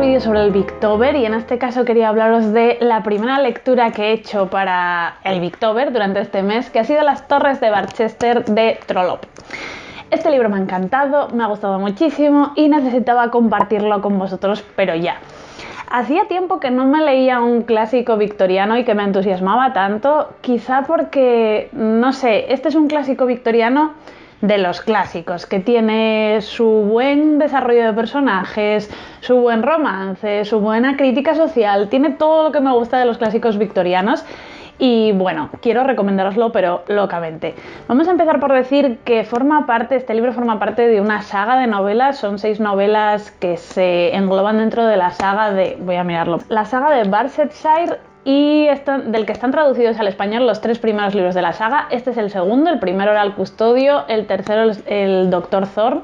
otro vídeo sobre el Bictober y en este caso quería hablaros de la primera lectura que he hecho para el Bictober durante este mes, que ha sido Las Torres de Barchester de Trollope. Este libro me ha encantado, me ha gustado muchísimo y necesitaba compartirlo con vosotros, pero ya. Hacía tiempo que no me leía un clásico victoriano y que me entusiasmaba tanto, quizá porque, no sé, este es un clásico victoriano de los clásicos, que tiene su buen desarrollo de personajes, su buen romance, su buena crítica social, tiene todo lo que me gusta de los clásicos victorianos. Y bueno, quiero recomendároslo, pero locamente. Vamos a empezar por decir que este libro forma parte de una saga de novelas, son 6 novelas que se engloban dentro de la saga la saga de Barsetshire, y del que están traducidos al español los 3 primeros libros de la saga. Este es el segundo, el primero era El Custodio, el tercero el Doctor Thorne,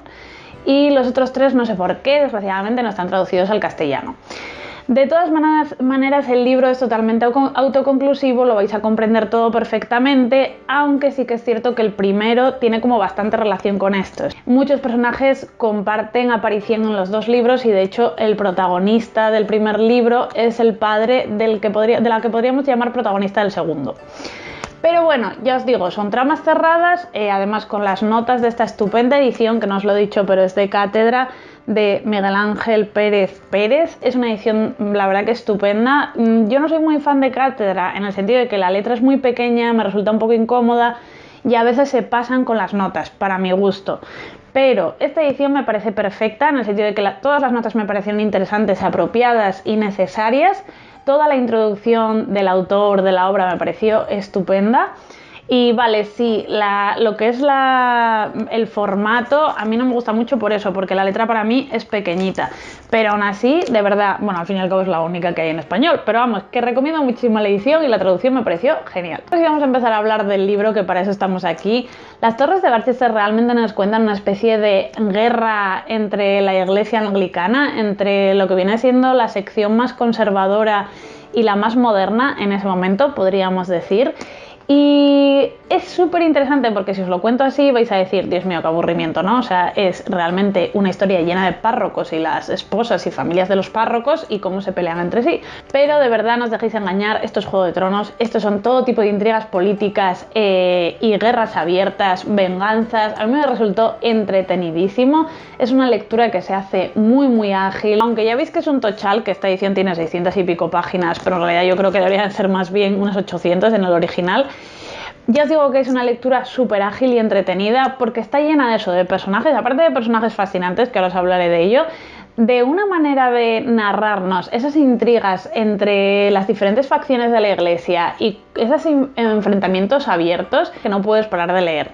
y los otros 3 no sé por qué, desgraciadamente no están traducidos al castellano. De todas maneras, el libro es totalmente autoconclusivo, lo vais a comprender todo perfectamente, aunque sí que es cierto que el primero tiene como bastante relación con estos. Muchos personajes comparten aparición en los 2 libros y de hecho el protagonista del primer libro es el padre de la que podríamos llamar protagonista del segundo. Pero bueno, ya os digo, son tramas cerradas, además con las notas de esta estupenda edición, que no os lo he dicho, pero es de cátedra, de Miguel Ángel Pérez Pérez. Es una edición, la verdad, que estupenda. Yo no soy muy fan de cátedra, en el sentido de que la letra es muy pequeña, me resulta un poco incómoda y a veces se pasan con las notas, para mi gusto. Pero esta edición me parece perfecta, en el sentido de que todas las notas me parecieron interesantes, apropiadas y necesarias. Toda la introducción del autor de la obra me pareció estupenda. Y vale, sí, lo que es el formato a mí no me gusta mucho por eso, porque la letra para mí es pequeñita. Pero aún así, de verdad, bueno, al fin y al cabo es la única que hay en español. Pero vamos, que recomiendo muchísimo la edición y la traducción me pareció genial. Ahora sí vamos a empezar a hablar del libro, que para eso estamos aquí. Las Torres de Barchester realmente nos cuentan una especie de guerra entre la iglesia anglicana, entre lo que viene siendo la sección más conservadora y la más moderna en ese momento, podríamos decir. Y es súper interesante porque si os lo cuento así vais a decir, Dios mío, qué aburrimiento, ¿no? O sea, es realmente una historia llena de párrocos y las esposas y familias de los párrocos y cómo se pelean entre sí. Pero de verdad no os dejéis engañar, esto es Juego de Tronos, estos son todo tipo de intrigas políticas y guerras abiertas, venganzas. A mí me resultó entretenidísimo, es una lectura que se hace muy muy ágil, aunque ya veis que es un tochal, que esta edición tiene 600 y pico páginas, pero en realidad yo creo que deberían ser más bien unas 800 en el original. Ya os digo que es una lectura súper ágil y entretenida porque está llena de eso, de personajes, aparte de personajes fascinantes, que ahora os hablaré de ello, de una manera de narrarnos esas intrigas entre las diferentes facciones de la iglesia y esos enfrentamientos abiertos que no puedes parar de leer.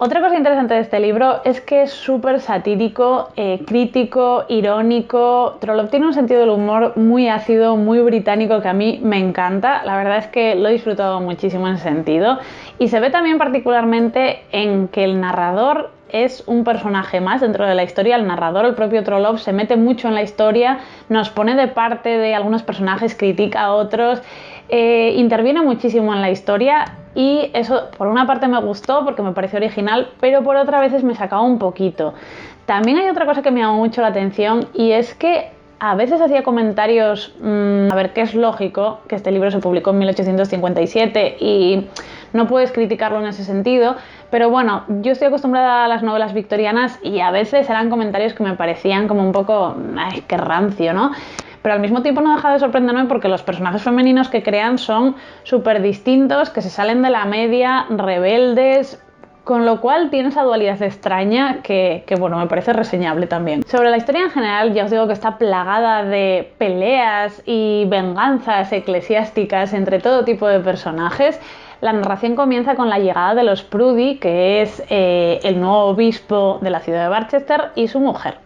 Otra cosa interesante de este libro es que es súper satírico, crítico, irónico. Trollope tiene un sentido del humor muy ácido, muy británico, que a mí me encanta. La verdad es que lo he disfrutado muchísimo en ese sentido. Y se ve también particularmente en que el narrador es un personaje más dentro de la historia. El narrador, el propio Trollope, se mete mucho en la historia, nos pone de parte de algunos personajes, critica a otros, interviene muchísimo en la historia. Y eso por una parte me gustó porque me pareció original, pero por otra veces me sacaba un poquito. También hay otra cosa que me llamó mucho la atención y es que a veces hacía comentarios, a ver, que es lógico que este libro se publicó en 1857 y no puedes criticarlo en ese sentido, pero bueno, yo estoy acostumbrada a las novelas victorianas y a veces eran comentarios que me parecían como un poco, ay, qué rancio, ¿no? Pero al mismo tiempo no deja de sorprenderme porque los personajes femeninos que crean son súper distintos, que se salen de la media, rebeldes, con lo cual tiene esa dualidad extraña que bueno, me parece reseñable también. Sobre la historia en general, ya os digo que está plagada de peleas y venganzas eclesiásticas entre todo tipo de personajes. La narración comienza con la llegada de los Prudy, que es el nuevo obispo de la ciudad de Barchester, y su mujer.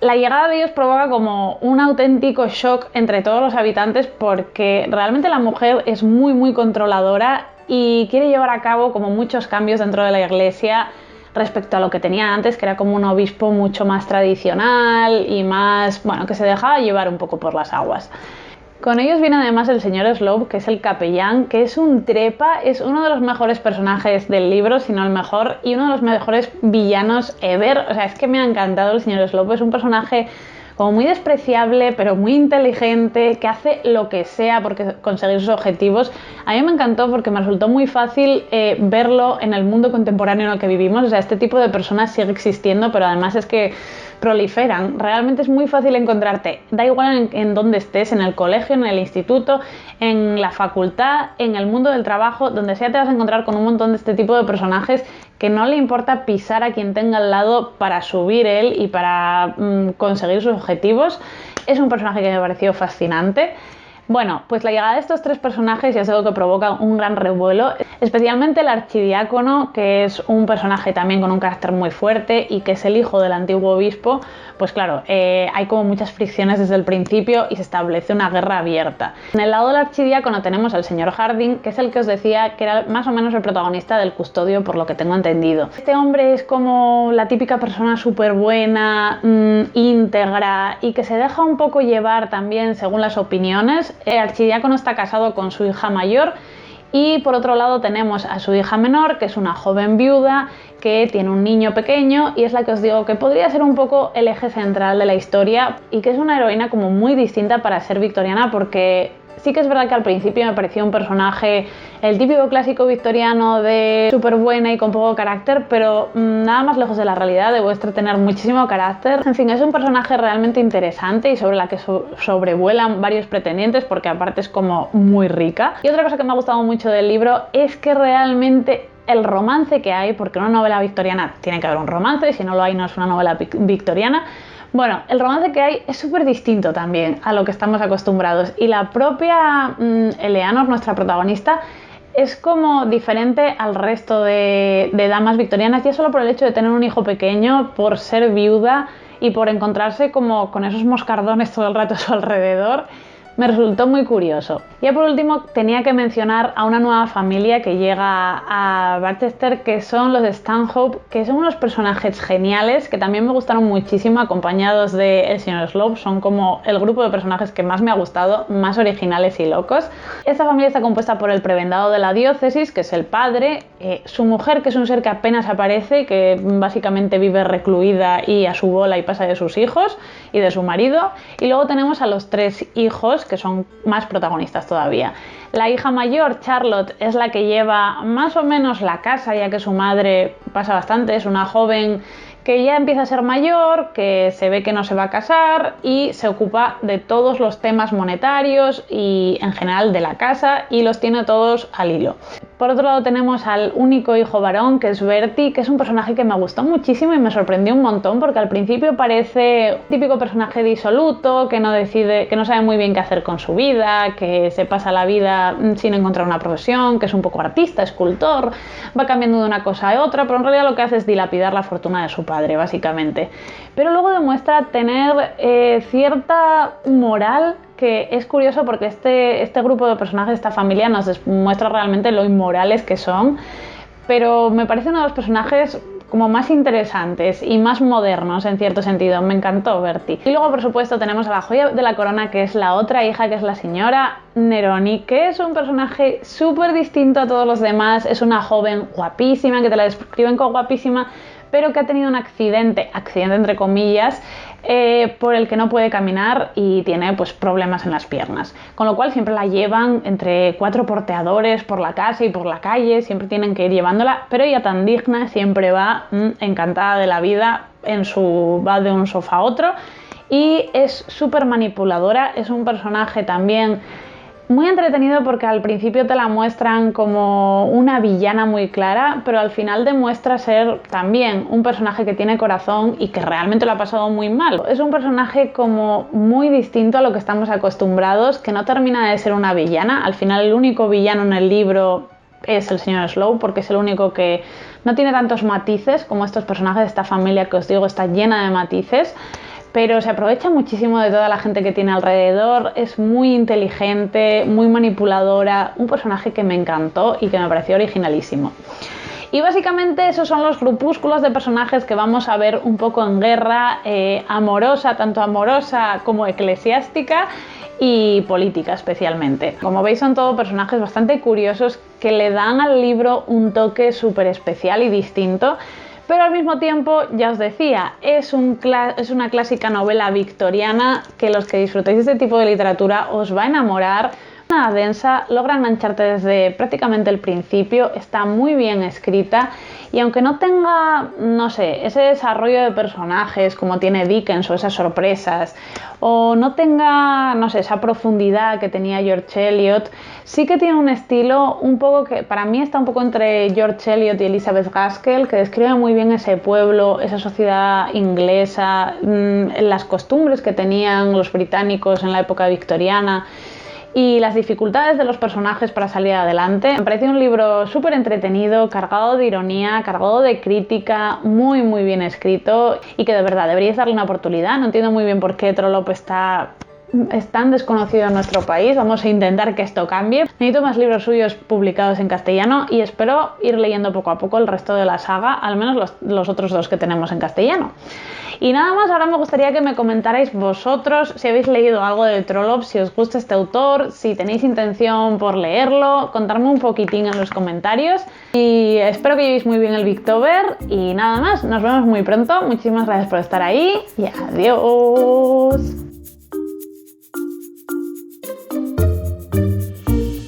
La llegada de ellos provoca como un auténtico shock entre todos los habitantes porque realmente la mujer es muy muy controladora y quiere llevar a cabo como muchos cambios dentro de la iglesia respecto a lo que tenía antes, que era como un obispo mucho más tradicional y más, bueno, que se dejaba llevar un poco por las aguas. Con ellos viene además el señor Slope, que es el capellán, que es un trepa, es uno de los mejores personajes del libro, si no el mejor, y uno de los mejores villanos ever. O sea, es que me ha encantado el señor Slope, es un personaje como muy despreciable, pero muy inteligente, que hace lo que sea por conseguir sus objetivos. A mí me encantó porque me resultó muy fácil verlo en el mundo contemporáneo en el que vivimos. O sea, este tipo de personas sigue existiendo, pero además es que proliferan. Realmente es muy fácil encontrarte, da igual en dónde estés, en el colegio, en el instituto, en la facultad, en el mundo del trabajo, donde sea te vas a encontrar con un montón de este tipo de personajes que no le importa pisar a quien tenga al lado para subir él y para conseguir sus objetivos. Es un personaje que me pareció fascinante. Bueno, pues la llegada de estos tres personajes ya es algo que provoca un gran revuelo, especialmente el archidiácono, que es un personaje también con un carácter muy fuerte y que es el hijo del antiguo obispo. Pues claro, hay como muchas fricciones desde el principio y se establece una guerra abierta. En el lado del archidiácono tenemos al señor Harding, que es el que os decía que era más o menos el protagonista del Custodio, por lo que tengo entendido. Este hombre es como la típica persona súper buena, íntegra y que se deja un poco llevar también según las opiniones. El archidiácono está casado con su hija mayor y por otro lado tenemos a su hija menor, que es una joven viuda que tiene un niño pequeño y es la que os digo que podría ser un poco el eje central de la historia y que es una heroína como muy distinta para ser victoriana, porque sí que es verdad que al principio me parecía un personaje, el típico clásico victoriano de súper buena y con poco carácter, pero nada más lejos de la realidad. Demuestra tener muchísimo carácter. En fin, es un personaje realmente interesante y sobre la que sobrevuelan varios pretendientes, porque aparte es como muy rica. Y otra cosa que me ha gustado mucho del libro es que realmente el romance que hay, porque una novela victoriana tiene que haber un romance, y si no lo hay no es una novela victoriana. Bueno, el romance que hay es súper distinto también a lo que estamos acostumbrados, y la propia Eleanor, nuestra protagonista, es como diferente al resto de damas victorianas, ya solo por el hecho de tener un hijo pequeño, por ser viuda y por encontrarse como con esos moscardones todo el rato a su alrededor. Me resultó muy curioso. Ya por último tenía que mencionar a una nueva familia que llega a Barchester, que son los Stanhope, que son unos personajes geniales que también me gustaron muchísimo, acompañados de el señor Slope. Son como el grupo de personajes que más me ha gustado, más originales y locos. Esta familia está compuesta por el prebendado de la diócesis, que es el padre, su mujer, que es un ser que apenas aparece, que básicamente vive recluida y a su bola y pasa de sus hijos y de su marido, y luego tenemos a los tres hijos, que son más protagonistas todavía. La hija mayor, Charlotte, es la que lleva más o menos la casa, ya que su madre pasa bastante, es una joven que ya empieza a ser mayor, que se ve que no se va a casar y se ocupa de todos los temas monetarios y en general de la casa, y los tiene todos al hilo. Por otro lado tenemos al único hijo varón, que es Bertie, que es un personaje que me gustó muchísimo y me sorprendió un montón, porque al principio parece un típico personaje disoluto, que no sabe muy bien qué hacer con su vida, que se pasa la vida sin encontrar una profesión, que es un poco artista, escultor, va cambiando de una cosa a otra, pero en realidad lo que hace es dilapidar la fortuna de su padre, básicamente. Pero luego demuestra tener cierta moral, que es curioso porque este grupo de personajes, esta familia, nos muestra realmente lo inmorales que son, pero me parece uno de los personajes como más interesantes y más modernos en cierto sentido. Me encantó Bertie. Y luego, por supuesto, tenemos a la joya de la corona, que es la otra hija, que es la señora Neroni, que es un personaje súper distinto a todos los demás. Es una joven guapísima, que te la describen como guapísima, pero que ha tenido un accidente entre comillas, por el que no puede caminar y tiene pues problemas en las piernas, con lo cual siempre la llevan entre 4 porteadores por la casa y por la calle, siempre tienen que ir llevándola, pero ella, tan digna, siempre va encantada de la vida, va de un sofá a otro, y es súper manipuladora. Es un personaje también muy entretenido porque al principio te la muestran como una villana muy clara, pero al final demuestra ser también un personaje que tiene corazón y que realmente lo ha pasado muy mal. Es un personaje como muy distinto a lo que estamos acostumbrados, que no termina de ser una villana. Al final el único villano en el libro es el señor Slope, porque es el único que no tiene tantos matices como estos personajes de esta familia, que os digo está llena de matices, pero se aprovecha muchísimo de toda la gente que tiene alrededor. Es muy inteligente, muy manipuladora, un personaje que me encantó y que me pareció originalísimo. Y básicamente esos son los grupúsculos de personajes que vamos a ver un poco en guerra amorosa, tanto amorosa como eclesiástica y política especialmente. Como veis, son todos personajes bastante curiosos que le dan al libro un toque súper especial y distinto, pero al mismo tiempo, ya os decía, es una clásica novela victoriana que los que disfrutéis de este tipo de literatura os va a enamorar. Una densa, logra engancharte desde prácticamente el principio, está muy bien escrita y aunque no tenga, no sé, ese desarrollo de personajes como tiene Dickens o esas sorpresas, o no tenga, no sé, esa profundidad que tenía George Eliot, sí que tiene un estilo un poco que para mí está un poco entre George Eliot y Elizabeth Gaskell, que describe muy bien ese pueblo, esa sociedad inglesa, las costumbres que tenían los británicos en la época victoriana y las dificultades de los personajes para salir adelante. Me parece un libro súper entretenido, cargado de ironía, cargado de crítica, muy muy bien escrito y que de verdad deberíais darle una oportunidad. No entiendo muy bien por qué Trollope es tan desconocido en nuestro país. Vamos a intentar que esto cambie. Necesito más libros suyos publicados en castellano y espero ir leyendo poco a poco el resto de la saga, al menos los otros dos que tenemos en castellano. Y nada más, ahora me gustaría que me comentarais vosotros si habéis leído algo de Trollope, si os gusta este autor, si tenéis intención por leerlo, contarme un poquitín en los comentarios. Y espero que llevéis muy bien el Victober y nada más, nos vemos muy pronto. Muchísimas gracias por estar ahí y adiós.